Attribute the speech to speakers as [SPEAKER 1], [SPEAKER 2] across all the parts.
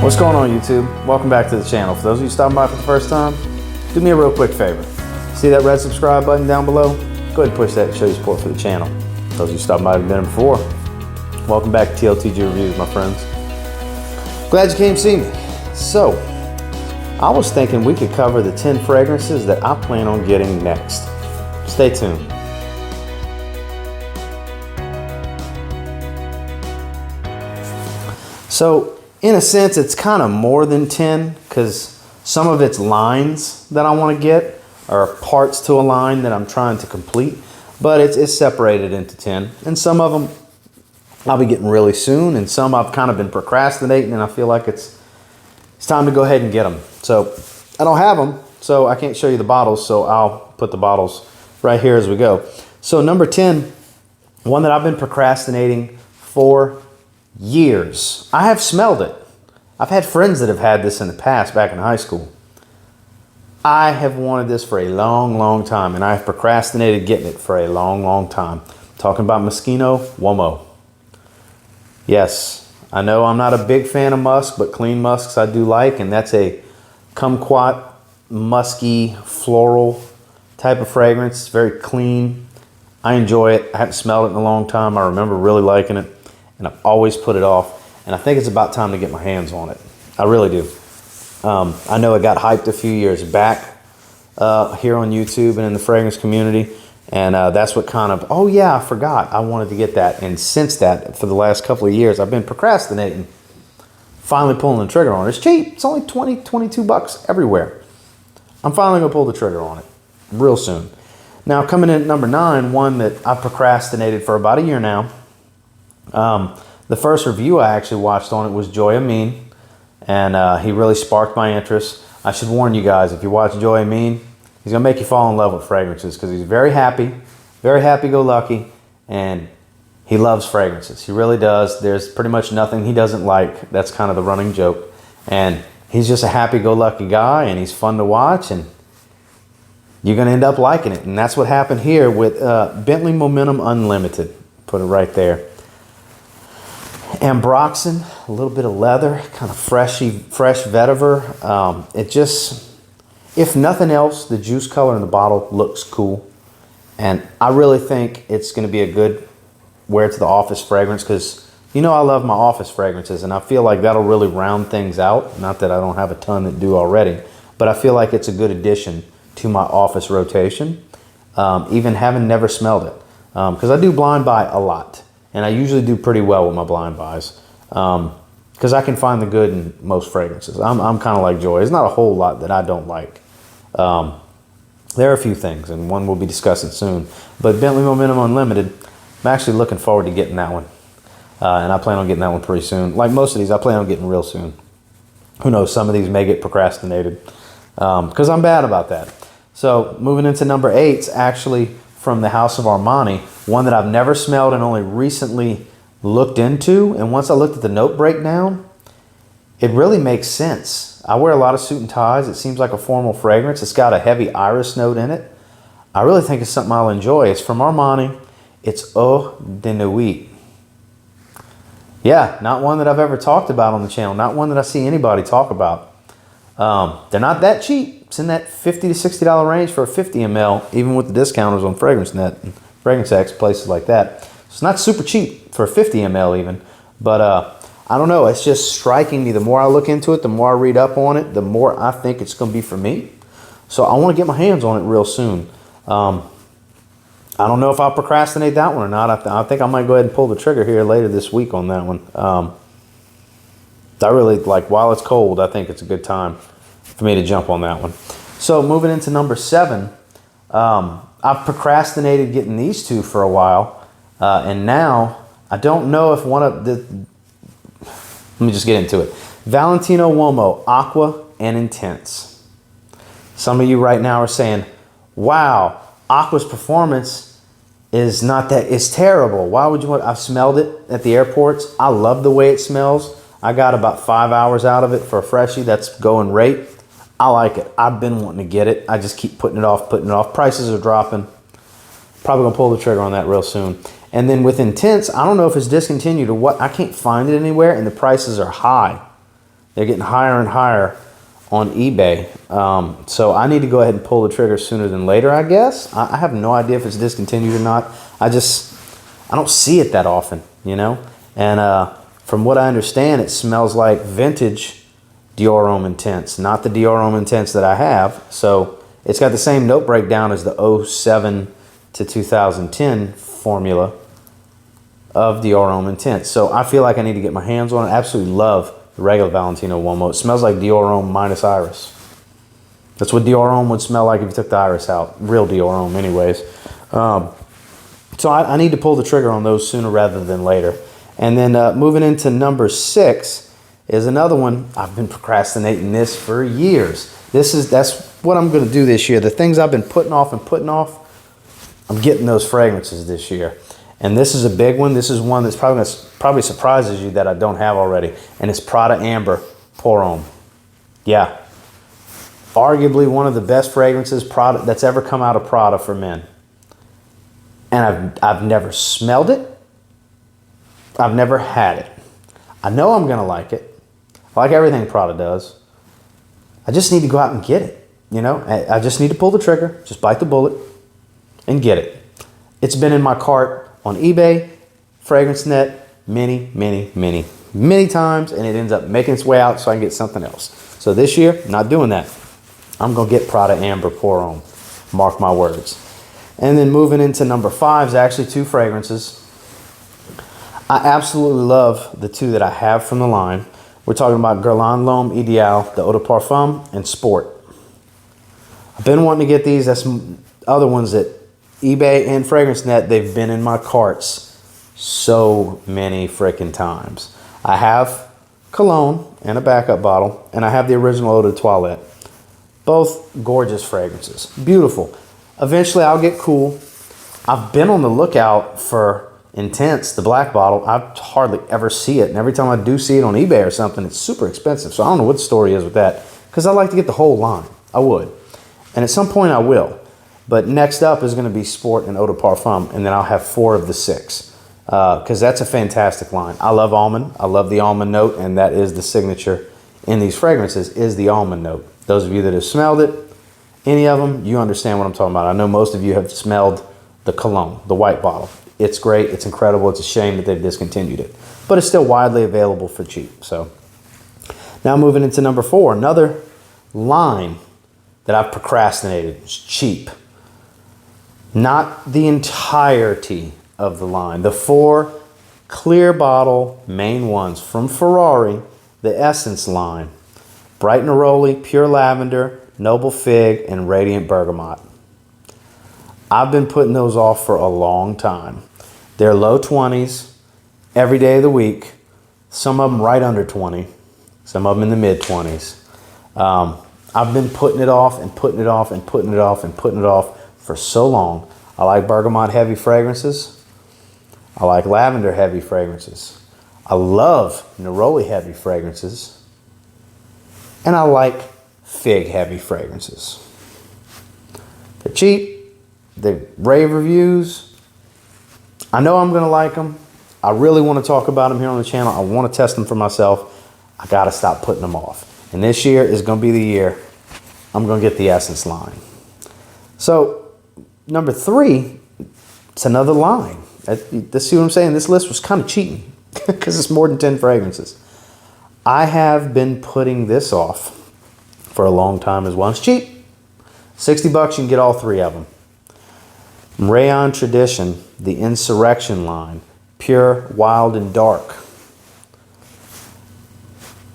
[SPEAKER 1] What's going on, YouTube? Welcome back to the channel. For those of you stopping by for the first time, do me a real quick favor. See that red subscribe button down below? Go ahead and push that to show your support for the channel. For those of you stopping by who've been here before, welcome back to TLTG Reviews, my friends. Glad you came to see me. So, I was thinking we could cover the 10 fragrances that I plan on getting next. Stay tuned. So, in a sense, it's kind of more than 10 because some of it's lines that I want to get or parts to a line that I'm trying to complete, but it's separated into 10. And some of them I'll be getting really soon, and some I've kind of been procrastinating, and I feel like it's time to go ahead and get them. So I don't have them, so I can't show you the bottles, so I'll put the bottles right here as we go. So number 10, one that I've been procrastinating for years. I have smelled it. I've had friends that have had this in the past back in high school. I have wanted this for a long, long time, and I have procrastinated getting it for a long, long time. I'm talking about MOSCHINO UOMO. Yes, I know I'm not a big fan of musk, but clean musks I do like, and that's a kumquat, musky, floral type of fragrance. It's very clean. I enjoy it. I haven't smelled it in a long time. I remember really liking it, and I've always put it off, and I think it's about time to get my hands on it. I really do. I know it got hyped a few years back here on YouTube and in the fragrance community, and that's what kind of, oh yeah, I forgot I wanted to get that. And since that, for the last couple of years, I've been procrastinating, finally pulling the trigger on it. It's cheap. It's only 20, 22 bucks everywhere. I'm finally gonna pull the trigger on it real soon. Now, coming in at number 9, one that I've procrastinated for about a year now. The first review I actually watched on it was Joy Amin, and he really sparked my interest. I should warn you guys, if you watch Joy Amin, he's gonna make you fall in love with fragrances because he's very happy-go-lucky, and he loves fragrances. He really does. There's pretty much nothing he doesn't like. That's kind of the running joke. And he's just a happy-go-lucky guy, and he's fun to watch, and you're gonna end up liking it. And that's what happened here with Bentley Momentum Unlimited. Put it right there. Ambroxan, a little bit of leather, kind of fresh vetiver. It just, if nothing else, the juice color in the bottle looks cool. And I really think it's going to be a good wear to the office fragrance because, you know, I love my office fragrances, and I feel like that'll really round things out. Not that I don't have a ton that do already, but I feel like it's a good addition to my office rotation, even having never smelled it. Because I do blind buy a lot. And I usually do pretty well with my blind buys because I can find the good in most fragrances. I'm kind of like Joy. There's not a whole lot that I don't like. There are a few things, and one we'll be discussing soon. But Bentley Momentum Unlimited, I'm actually looking forward to getting that one. And I plan on getting that one pretty soon. Like most of these, I plan on getting real soon. Who knows, some of these may get procrastinated because I'm bad about that. So moving into number 8, actually from the house of Armani, one that I've never smelled and only recently looked into. And once I looked at the note breakdown, it really makes sense. I wear a lot of suit and ties. It seems like a formal fragrance. It's got a heavy iris note in it. I really think it's something I'll enjoy. It's from Armani. It's Eau de NUIT. Yeah, not one that I've ever talked about on the channel. Not one that I see anybody talk about. They're not that cheap. It's in that $50 to $60 range for a 50 ml, even with the discounters on FragranceNet and FragranceX, places like that. So it's not super cheap for a 50 ml even, but I don't know. It's just striking me. The more I look into it, the more I read up on it, the more I think it's going to be for me. So I want to get my hands on it real soon. I don't know if I'll procrastinate that one or not. I think I might go ahead and pull the trigger here later this week on that one. I really like, while it's cold, I think it's a good time for me to jump on that one. So moving into number 7, I've procrastinated getting these two for a while, and now I don't know if one of the, let me just get into it. Valentino UOMO, Aqua and Intense. Some of you right now are saying, wow, Aqua's performance is not that, it's terrible. Why would you want, I've smelled it at the airports. I love the way it smells. I got about 5 hours out of it for a freshie. That's going rate. I like it. I've been wanting to get it. I just keep putting it off. Prices are dropping. Probably gonna pull the trigger on that real soon. And then with Intense, I don't know if it's discontinued or what. I can't find it anywhere, and the prices are high. They're getting higher and higher on eBay. So I need to go ahead and pull the trigger sooner than later, I guess. I have no idea if it's discontinued or not. I don't see it that often, you know? And from what I understand, it smells like vintage Dior Homme Intense, not the Dior Homme Intense that I have. So it's got the same note breakdown as the 07 to 2010 formula of Dior Homme Intense. So I feel like I need to get my hands on it. I absolutely love the regular Valentino UOMO. It smells like Dior Homme minus iris. That's what Dior Homme would smell like if you took the iris out. Real Dior Homme anyways. So I need to pull the trigger on those sooner rather than later. And then moving into number 6 is another one. I've been procrastinating this for years. That's what I'm going to do this year. The things I've been putting off, I'm getting those fragrances this year. And this is a big one. This is one that's probably surprises you that I don't have already. And it's Prada Amber Pour Homme. Yeah. Arguably one of the best fragrances that's ever come out of Prada for men. And I've never smelled it. I've never had it. I know I'm going to like it. I like everything Prada does. I just need to go out and get it. You know, I just need to pull the trigger, just bite the bullet and get it. It's been in my cart on eBay, FragranceNet, many times, and it ends up making its way out so I can get something else. So this year, not doing that. I'm going to get Prada Amber Pour Homme. Mark my words. And then moving into number 5 is actually 2 fragrances. I absolutely love the 2 that I have from the line. We're talking about Guerlain L'Homme Ideal, the Eau de Parfum, and Sport. I've been wanting to get these. That's other ones that eBay and FragranceNet, they've been in my carts so many freaking times. I have Cologne and a backup bottle, and I have the original Eau de Toilette. Both gorgeous fragrances. Beautiful. Eventually I'll get Cool. I've been on the lookout for Intense, the black bottle. I hardly ever see it. And every time I do see it on eBay or something, it's super expensive. So I don't know what the story is with that. Because I like to get the whole line. I would. And at some point I will. But next up is going to be Sport and Eau de Parfum. And then I'll have 4 of the 6. Because that's a fantastic line. I love almond. I love the almond note. And that is the signature in these fragrances, is the almond note. Those of you that have smelled it, any of them, you understand what I'm talking about. I know most of you have smelled the Cologne, the white bottle. It's great. It's incredible. It's a shame that they've discontinued it. But it's still widely available for cheap. So now moving into number 4, another line that I've procrastinated. It's cheap. Not the entirety of the line. The 4 clear bottle main ones from Ferrari, the Essence line. Bright Neroli, Pure Lavender, Noble Fig, and Radiant Bergamot. I've been putting those off for a long time. They're low 20s every day of the week. Some of them right under 20. Some of them in the mid 20s. I've been putting it off and putting it off and putting it off and putting it off for so long. I like bergamot heavy fragrances. I like lavender heavy fragrances. I love neroli heavy fragrances. And I like fig heavy fragrances. They're cheap. They rave reviews. I know I'm going to like them. I really want to talk about them here on the channel. I want to test them for myself. I got to stop putting them off. And this year is going to be the year I'm going to get the Essence line. So number 3, it's another line. See what I'm saying? This list was kind of cheating because it's more than 10 fragrances. I have been putting this off for a long time as well. It's cheap. $60 you can get all 3 of them. Rayon Tradition, the Insurrection line, Pure, Wild, and Dark.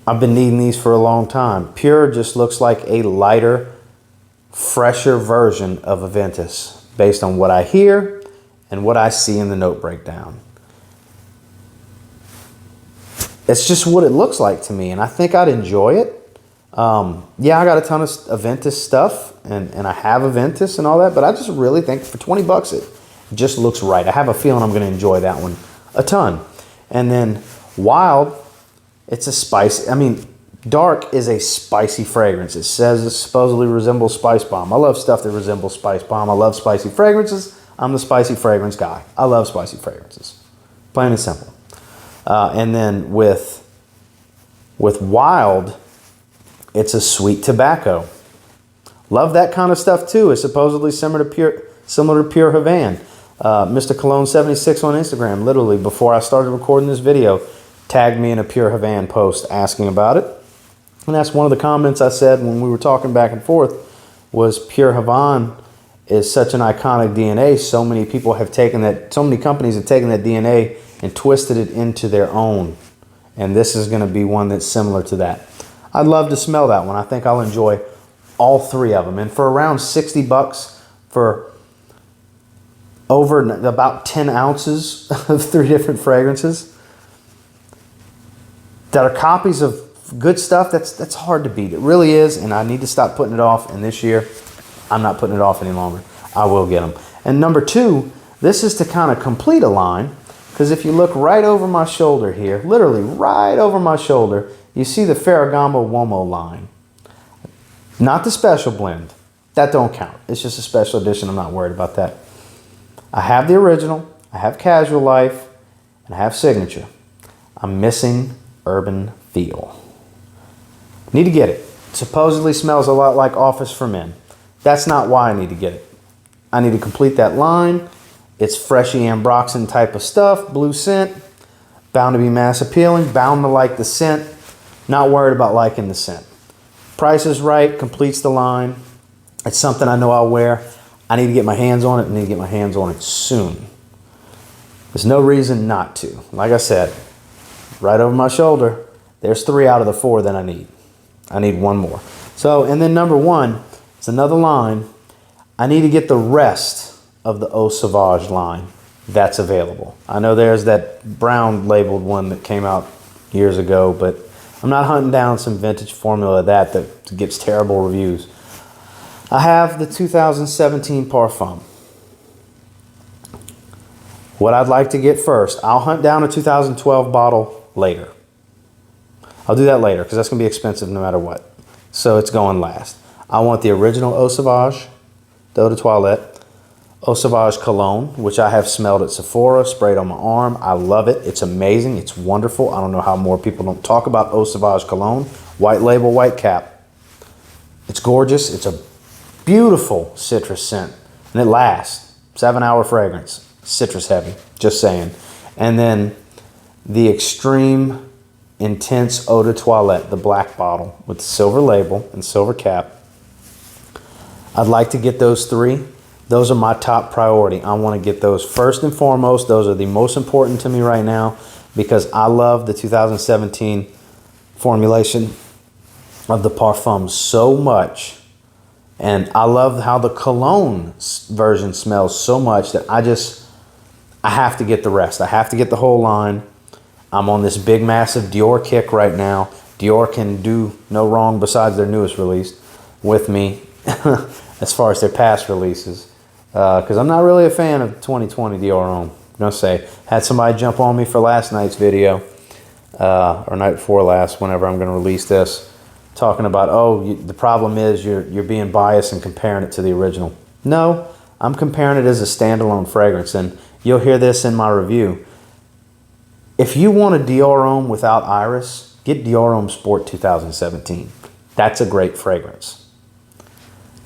[SPEAKER 1] I've been needing these for a long time. Pure just looks like a lighter, fresher version of Aventus based on what I hear and what I see in the note breakdown. It's just what it looks like to me, and I think I'd enjoy it. Yeah, I got a ton of Aventus stuff, and I have Aventus and all that, but I just really think for $20 it just looks right. I have a feeling I'm going to enjoy that one a ton. And then Wild, it's a spicy, Dark is a spicy fragrance. It says it supposedly resembles Spice Bomb. I love stuff that resembles Spice Bomb. I love spicy fragrances. I'm the spicy fragrance guy. I love spicy fragrances. Plain and simple. And then with With Wild, it's a sweet tobacco. Love that kind of stuff too. It's supposedly similar to Pure Havane. Mr. Cologne 76 on Instagram, literally before I started recording this video, tagged me in a Pure Havane post asking about it. And that's one of the comments I said when we were talking back and forth was Pure Havane is such an iconic DNA. So many people have taken that, so many companies have taken that DNA and twisted it into their own. And this is going to be one that's similar to that. I'd love to smell that one. I think I'll enjoy all three of them. And for around 60 bucks for over about 10 ounces of 3 different fragrances that are copies of good stuff, that's hard to beat. It really is, and I need to stop putting it off. And this year, I'm not putting it off any longer. I will get them. And number 2, this is to kind of complete a line, because if you look right over my shoulder here, literally right over my shoulder, you see the Ferragamo UOMO line. Not the special blend. That don't count. It's just a special edition. I'm not worried about that. I have the original, I have Casual Life, and I have Signature. I'm missing Urban Feel. Need to get it. Supposedly smells a lot like Office for Men. That's not why I need to get it. I need to complete that line. It's freshy ambroxan type of stuff, blue scent, bound to be mass appealing, bound to like the scent, not worried about liking the scent. Price is right, completes the line. It's something I know I'll wear. I need to get my hands on it. I need to get my hands on it soon. There's no reason not to. Like I said, right over my shoulder, there's 3 out of the 4 that I need. I need 1 more. So, and then number 1, it's another line. I need to get the rest of the Eau Sauvage line that's available. I know there's that brown labeled one that came out years ago, but I'm not hunting down some vintage formula that gets terrible reviews. I have the 2017 Parfum. What I'd like to get first, I'll hunt down a 2012 bottle later. I'll do that later because that's going to be expensive no matter what. So it's going last. I want the original Eau Sauvage, Eau de Toilette, Eau Sauvage Cologne, which I have smelled at Sephora, sprayed on my arm. I love it. It's amazing. It's wonderful. I don't know how more people don't talk about Eau Sauvage Cologne. White label, white cap. It's gorgeous. It's a beautiful citrus scent. And it lasts. 7-hour fragrance. Citrus heavy. Just saying. And then the Extreme Intense Eau de Toilette, the black bottle with the silver label and silver cap. I'd like to get those 3. Those are my top priority. I want to get those first and foremost. Those are the most important to me right now because I love the 2017 formulation of the Parfum so much. And I love how the Cologne version smells so much that I have to get the rest. I have to get the whole line. I'm on this big, massive Dior kick right now. Dior can do no wrong besides their newest release with me as far as their past releases. Because I'm not really a fan of 2020 Dior Homme. I'm going to say, had somebody jump on me for last night's video, or night before last, whenever I'm going to release this, talking about, oh, the problem is you're being biased and comparing it to the original. No, I'm comparing it as a standalone fragrance, and you'll hear this in my review. If you want a Dior Homme without iris, get Dior Homme Sport 2017. That's a great fragrance.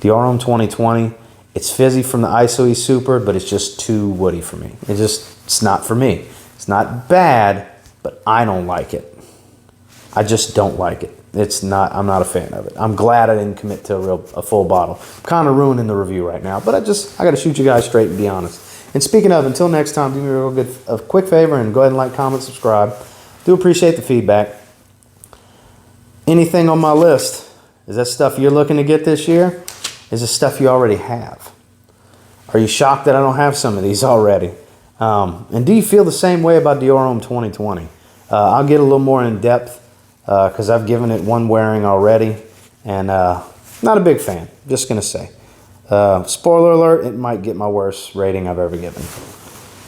[SPEAKER 1] Dior Homme 2020, it's fizzy from the ISO Super, but it's just too woody for me. It's not for me. It's not bad, but I don't like it. I just don't like it. I'm not a fan of it. I'm glad I didn't commit to a full bottle. I'm kind of ruining the review right now, but I got to shoot you guys straight and be honest. And speaking of, until next time, do me a quick favor and go ahead and like, comment, subscribe. Do appreciate the feedback. Anything on my list, is that stuff you're looking to get this year? Is it stuff you already have? Are you shocked that I don't have some of these already? And do you feel the same way about Dior Homme 2020? I'll get a little more in depth because I've given it one wearing already. And not a big fan, just going to say. Spoiler alert, it might get my worst rating I've ever given.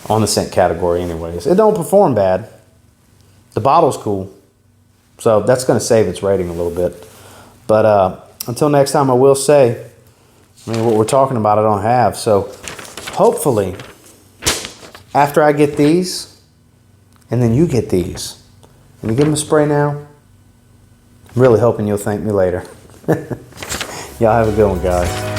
[SPEAKER 1] On the scent category anyways. It don't perform bad. The bottle's cool. So that's going to save its rating a little bit. But until next time, I will say, what we're talking about I don't have. So hopefully, after I get these, and then you get these, let me give them a spray now. I'm really hoping you'll thank me later. Y'all have a good one, guys.